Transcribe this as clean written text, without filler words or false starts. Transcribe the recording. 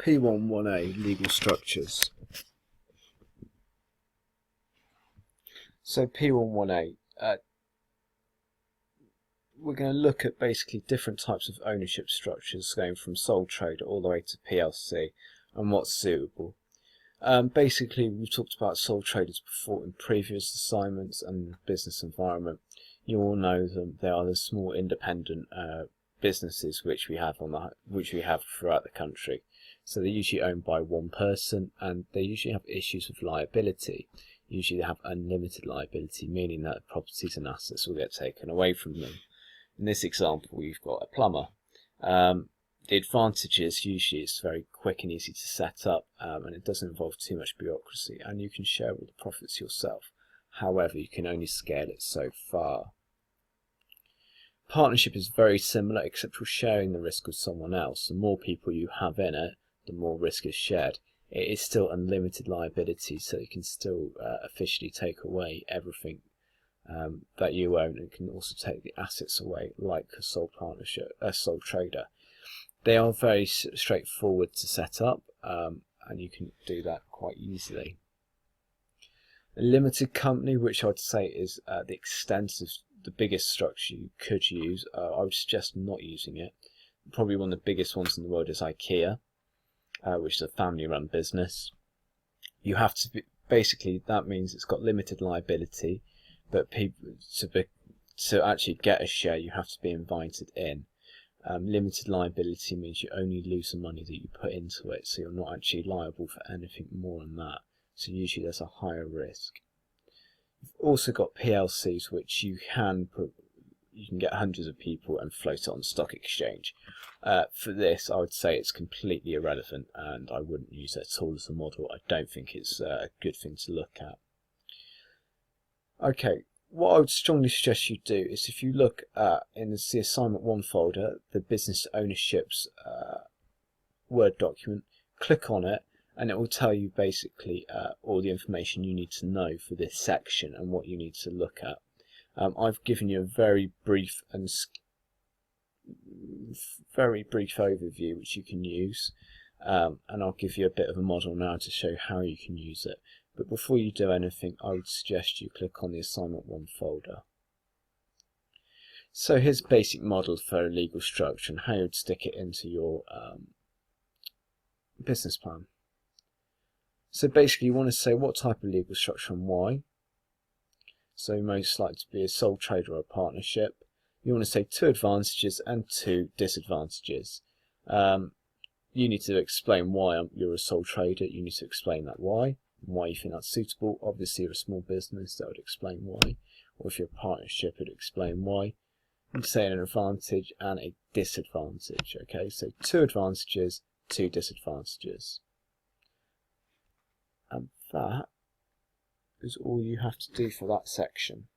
P11A legal structures. So P11A, we're going to look at basically different types of ownership structures going from sole trader all the way to PLC and what's suitable. Basically, we've talked about sole traders before in previous assignments and business environment. You all know them. They are the small independent businesses which we have throughout the country. So they're usually owned by one person, and they usually have issues with liability. Usually they have unlimited liability, meaning that properties and assets will get taken away from them. In this example, we've got a plumber. The advantage is usually it's very quick and easy to set up, and it doesn't involve too much bureaucracy, and you can share all the profits yourself. However, you can only scale it so far. Partnership is very similar, except for sharing the risk with someone else. The more people you have in it, the more risk is shared. It is still unlimited liability, so you can still officially take away everything that you own, and can also take the assets away like a sole trader. They are very straightforward to set up, and you can do that quite easily. A limited company, which I'd say is the biggest structure you could use, I would suggest not using it. Probably one of the biggest ones in the world is IKEA, which is a family-run business. You have to be, basically that means it's got limited liability, but people to actually get a share, you have to be invited in. Limited liability means you only lose the money that you put into it, so you're not actually liable for anything more than that. So usually there's a higher risk. You've also got PLCs, which you can get hundreds of people and float it on the stock exchange. For this, I would say it's completely irrelevant, and I wouldn't use it at all as a model. I don't think it's a good thing to look at. Okay, what I would strongly suggest you do is, if you look in the assignment 1 folder, the business ownerships Word document, click on it, and it will tell you basically all the information you need to know for this section and what you need to look at. I've given you a very brief overview which you can use, and I'll give you a bit of a model now to show how you can use it. But before you do anything, I would suggest you click on the assignment 1 folder. So here's a basic model for a legal structure and how you would stick it into your business plan. So basically you want to say what type of legal structure and why. So most likely to be a sole trader or a partnership. You want to say 2 advantages and 2 disadvantages. You need to explain why you're a sole trader. You need to explain that why you think that's suitable. Obviously, you're a small business, that would explain why. Or if you're a partnership, it would explain why. You say an advantage and a disadvantage. Okay, so 2 advantages, 2 disadvantages. And that is all you have to do for that section.